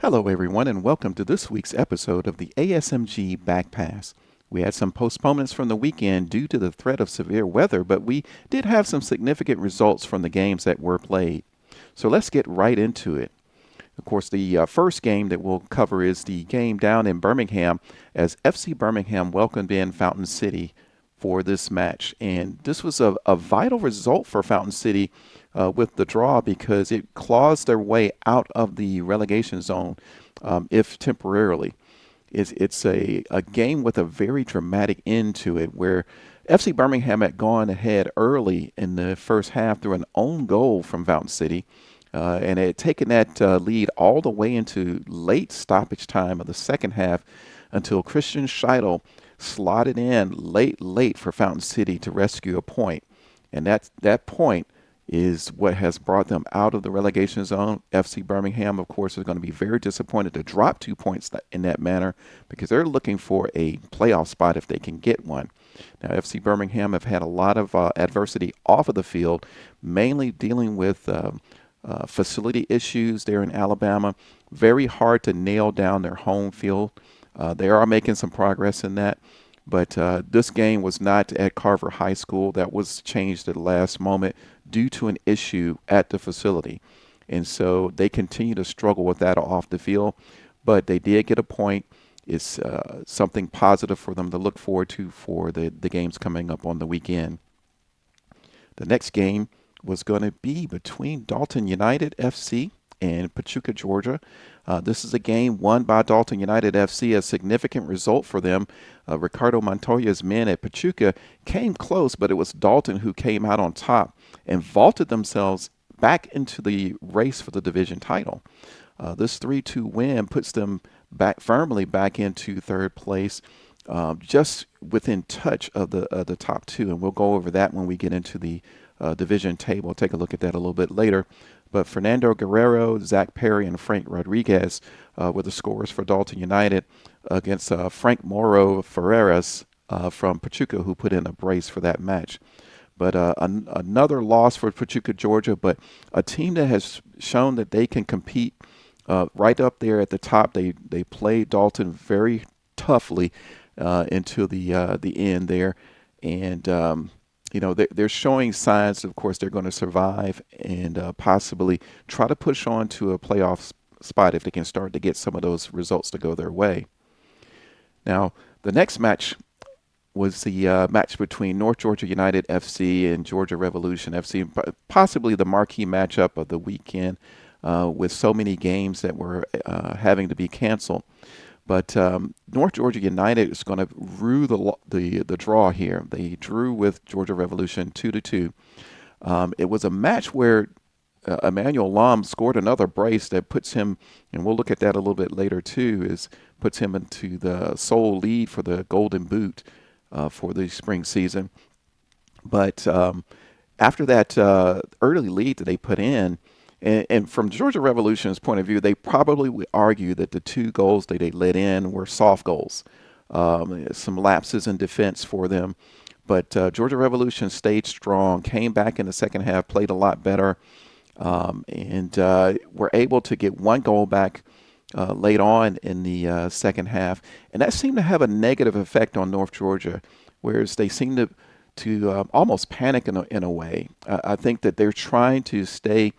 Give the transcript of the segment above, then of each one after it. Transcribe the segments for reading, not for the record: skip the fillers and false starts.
Hello, everyone, and welcome to this week's episode of the ASMG Back Pass. We had some postponements from the weekend due to the threat of severe weather, but we did have some significant results from the games that were played. So let's get right into it. Of course, the first game that we'll cover is the game down in Birmingham as FC Birmingham welcomed in Fountain City for this match. And this was a vital result for Fountain City with the draw because it claws their way out of the relegation zone, if temporarily. It's a game with a very dramatic end to it where FC Birmingham had gone ahead early in the first half through an own goal from Fountain City. And it had taken that lead all the way into late stoppage time of the second half until Christian Scheidel slotted in late for Fountain City to rescue a point. And that point is what has brought them out of the relegation zone. FC Birmingham, of course, is going to be very disappointed to drop 2 points in that manner because they're looking for a playoff spot if they can get one. Now, FC Birmingham have had a lot of adversity off of the field, mainly dealing with facility issues there in Alabama. Very hard to nail down their home field. They are making some progress in that. But this game was not at Carver High School. That was changed at the last moment due to an issue at the facility. And so they continue to struggle with that off the field. But they did get a point. It's something positive for them to look forward to for the games coming up on the weekend. The next game was going to be between Dalton United FC and Pachuca, Georgia. This is a game won by Dalton United FC, a significant result for them. Ricardo Montoya's men at Pachuca came close, but it was Dalton who came out on top and vaulted themselves back into the race for the division title. This 3-2 win puts them firmly back into third place, just within touch of the top two. And we'll go over that when we get into the division table. We'll take a look at that a little bit later. But Fernando Guerrero, Zach Perry, and Frank Rodriguez were the scorers for Dalton United against Frank Moro Ferreras from Pachuca, who put in a brace for that match. But another loss for Pachuca, Georgia, but a team that has shown that they can compete right up there at the top. They played Dalton very toughly until the end there. And they're showing signs, of course, they're going to survive and possibly try to push on to a playoff spot if they can start to get some of those results to go their way. Now, the next match was the match between North Georgia United FC and Georgia Revolution FC, possibly the marquee matchup of the weekend with so many games that were having to be canceled. But North Georgia United is going to rue the draw here. They drew with Georgia Revolution 2-2. It was a match where Emmanuel Lam scored another brace that puts him, and we'll look at that a little bit later too, puts him into the sole lead for the Golden Boot for the spring season. But after that early lead that they put in, and from Georgia Revolution's point of view, they probably would argue that the two goals that they let in were soft goals, some lapses in defense for them. But Georgia Revolution stayed strong, came back in the second half, played a lot better, and were able to get one goal back late on in the second half. And that seemed to have a negative effect on North Georgia, whereas they seemed to almost panic in a way. I think that they're trying to stay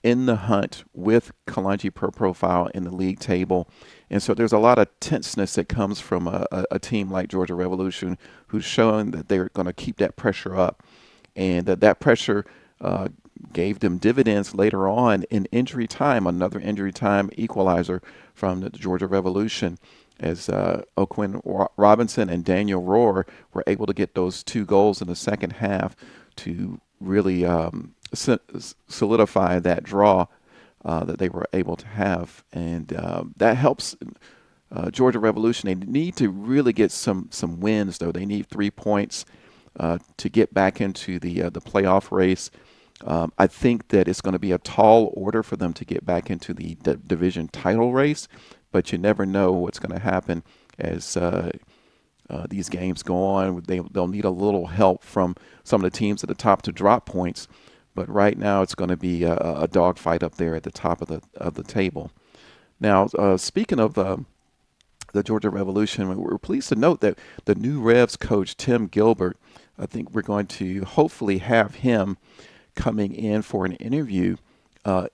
in the hunt with Kalonji Pro Profile in the league table. And so there's a lot of tenseness that comes from a team like Georgia Revolution who's showing that they're going to keep that pressure up. And that pressure gave them dividends later on in injury time, another injury time equalizer from the Georgia Revolution as Oquin Robinson and Daniel Rohr were able to get those two goals in the second half to really solidify that draw that they were able to have. And that helps Georgia Revolution. They need to really get some wins, though. They need 3 points to get back into the playoff race. I think that it's going to be a tall order for them to get back into the division title race, but you never know what's going to happen as these games go on. They'll need a little help from some of the teams at the top to drop points. But right now, it's going to be a dogfight up there at the top of the table. Now, speaking of the Georgia Revolution, we're pleased to note that the new Revs coach, Tim Gilbert, I think we're going to hopefully have him coming in for an interview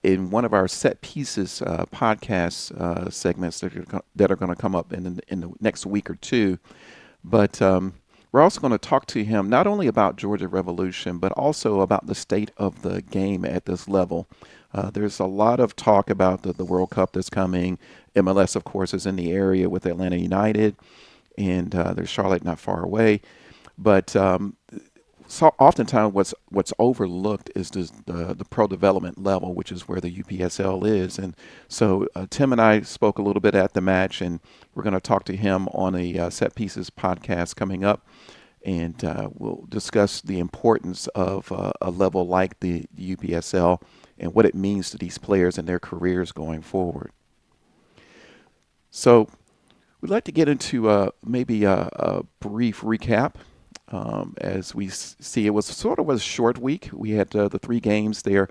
in one of our set pieces podcast segments that are going to come up in the next week or two. But we're also going to talk to him not only about Georgia Revolution, but also about the state of the game at this level. There's a lot of talk about the World Cup that's coming. MLS, of course, is in the area with Atlanta United, and there's Charlotte not far away. But so oftentimes what's overlooked is the pro development level, which is where the UPSL is. And so Tim and I spoke a little bit at the match, and we're going to talk to him on a Set Pieces podcast coming up, and we'll discuss the importance of a level like the UPSL and what it means to these players and their careers going forward. So we'd like to get into maybe a brief recap. As we see, it was sort of a short week. We had the three games there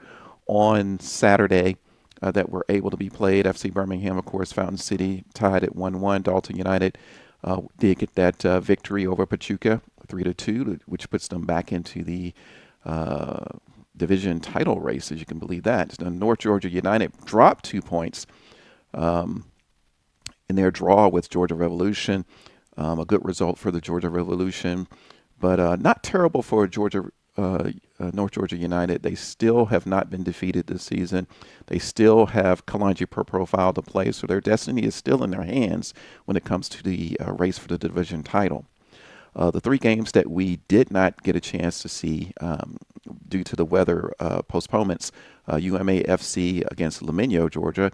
on Saturday that were able to be played. FC Birmingham, of course, Fountain City tied at 1-1. Dalton United did get that victory over Pachuca, 3-2, which puts them back into the division title race, as you can believe that. North Georgia United dropped 2 points in their draw with Georgia Revolution. A good result for the Georgia Revolution, but not terrible for North Georgia United. They still have not been defeated this season. They still have Kalanji per profile to play, so their destiny is still in their hands when it comes to the race for the division title. The three games that we did not get a chance to see due to the weather postponements, UMA FC against Limeño, Georgia,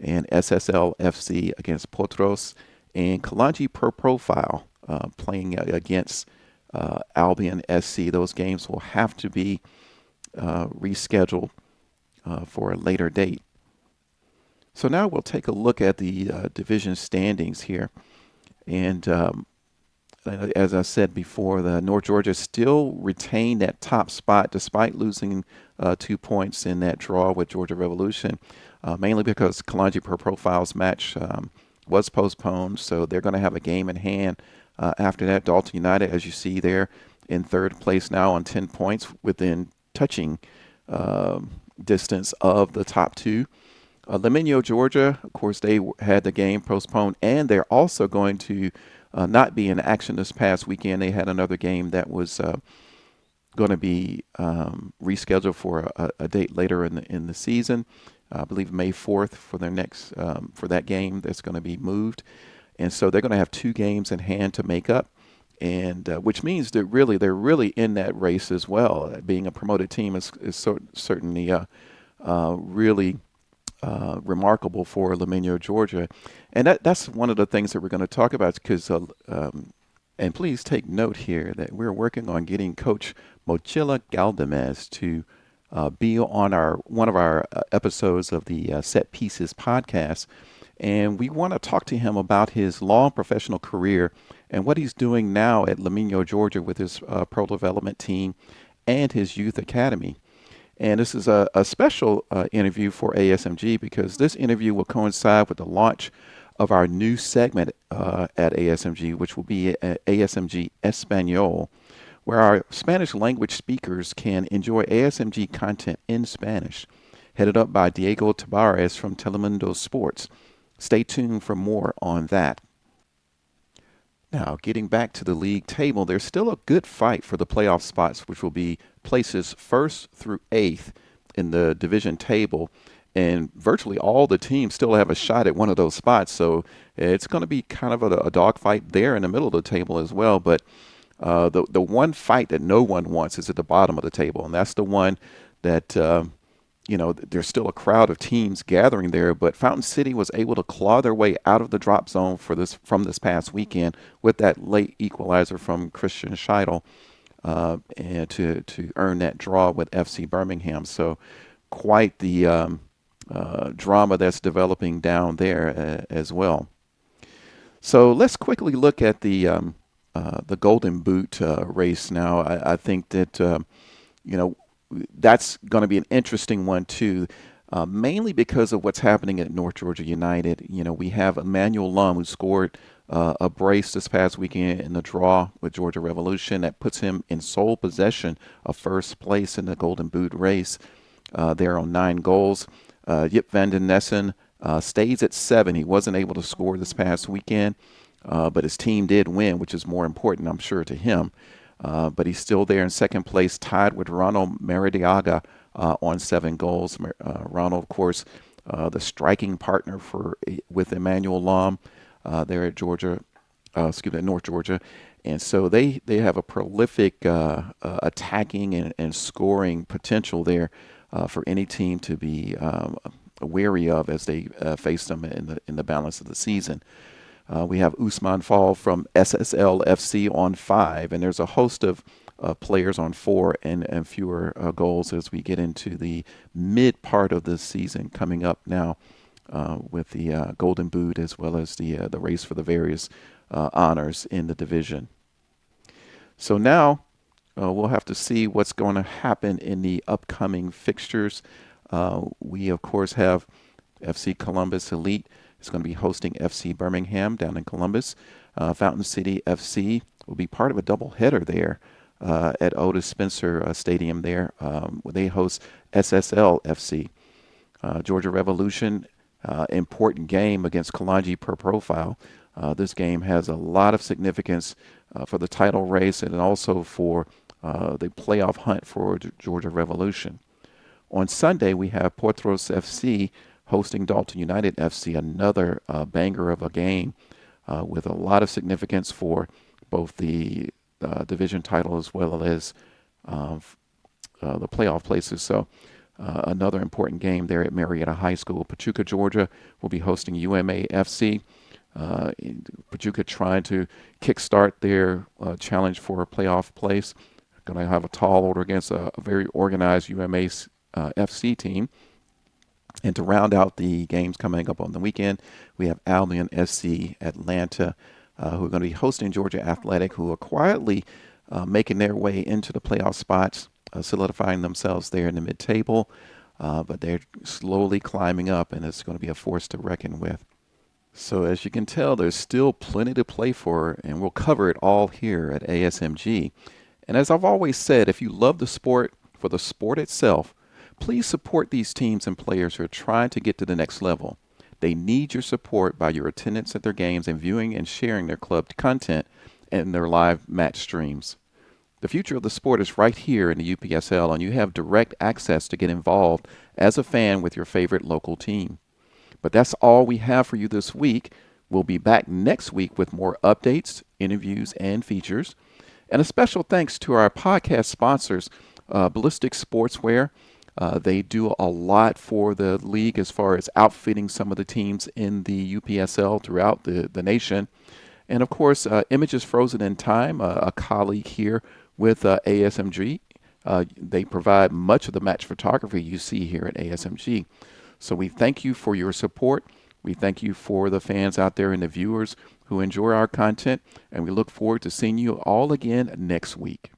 and SSL FC against Potros, and Kalanji per profile playing against Albion SC. Those games will have to be rescheduled for a later date. So now we'll take a look at the division standings here. And as I said before, the North Georgia still retained that top spot despite losing 2 points in that draw with Georgia Revolution, mainly because Kalanji per profile's match was postponed, so they're going to have a game in hand after that. Dalton United, as you see there, in third place now on 10 points within touching distance of the top two. Limeño, Georgia, of course, they had the game postponed, and they're also going to not be in action this past weekend. They had another game that was going to be rescheduled for a date later in the season. I believe May 4th for their next for that game that's going to be moved, and so they're going to have two games in hand to make up, and which means that they're really in that race as well. Being a promoted team is certainly really remarkable for Limeño, Georgia, and that's one of the things that we're going to talk about because. And please take note here that we're working on getting Coach Mochila Galdamez to be on one of our episodes of the Set Pieces podcast. And we want to talk to him about his long professional career and what he's doing now at Limeño, Georgia with his pro development team and his youth academy. And this is a special interview for ASMG because this interview will coincide with the launch of our new segment at ASMG, which will be ASMG Espanol, where our Spanish language speakers can enjoy ASMG content in Spanish, headed up by Diego Tabares from Telemundo Sports. Stay tuned for more on that. Now, getting back to the league table, there's still a good fight for the playoff spots, which will be places 1st through 8th in the division table. And virtually all the teams still have a shot at one of those spots. So it's going to be kind of a dogfight there in the middle of the table as well. But the one fight that no one wants is at the bottom of the table. And that's the one that, there's still a crowd of teams gathering there. But Fountain City was able to claw their way out of the drop zone from this past weekend with that late equalizer from Christian Scheidel and to earn that draw with FC Birmingham. So quite the drama that's developing down there as well. So let's quickly look at the Golden Boot race now. I think that that's going to be an interesting one too. mainly because of what's happening at North Georgia United. We have Emmanuel Lum, who scored a brace this past weekend in the draw with Georgia Revolution that puts him in sole possession of first place in the Golden Boot race. There on 9 goals. Yip van den Nessen stays at 7. He wasn't able to score this past weekend, but his team did win, which is more important, I'm sure, to him. But he's still there in second place, tied with Ronald Maradiaga on 7 goals. Ronald, of course, the striking partner with Emmanuel Lum there at North Georgia. And so they have a prolific attacking and scoring potential there for any team to be wary of as they face them in the balance of the season. We have Usman Fall from SSL FC on 5, and there's a host of players on 4 and fewer goals as we get into the mid part of the season coming up now with the Golden Boot as well as the race for the various honors in the division. So now we'll have to see what's going to happen in the upcoming fixtures. We, of course, have FC Columbus Elite is going to be hosting FC Birmingham down in Columbus. Fountain City FC will be part of a doubleheader there at Otis Spencer Stadium there. Where they host SSL FC. Georgia Revolution, important game against Kalanji per profile. This game has a lot of significance for the title race and also for the playoff hunt for Georgia Revolution. On Sunday, we have Portros FC hosting Dalton United FC, another banger of a game with a lot of significance for both the division title as well as the playoff places. So another important game there at Marietta High School. Pachuca, Georgia will be hosting UMA FC. Pachuca trying to kickstart their challenge for a playoff place. Going to have a tall order against a very organized UMA FC team. And to round out the games coming up on the weekend, we have Albion SC Atlanta, who are going to be hosting Georgia Athletic, who are quietly making their way into the playoff spots, solidifying themselves there in the mid-table. But they're slowly climbing up, and it's going to be a force to reckon with. So as you can tell, there's still plenty to play for, and we'll cover it all here at ASMG. And as I've always said, if you love the sport for the sport itself, please support these teams and players who are trying to get to the next level. They need your support by your attendance at their games and viewing and sharing their club content and their live match streams. The future of the sport is right here in the UPSL, and you have direct access to get involved as a fan with your favorite local team. But that's all we have for you this week. We'll be back next week with more updates, interviews, and features. And a special thanks to our podcast sponsors, Ballistic Sportswear. They do a lot for the league as far as outfitting some of the teams in the UPSL throughout the nation. And, of course, Images Frozen in Time, a colleague here with ASMG. They provide much of the match photography you see here at ASMG. So we thank you for your support. We thank you for the fans out there and the viewers who enjoy our content. And we look forward to seeing you all again next week.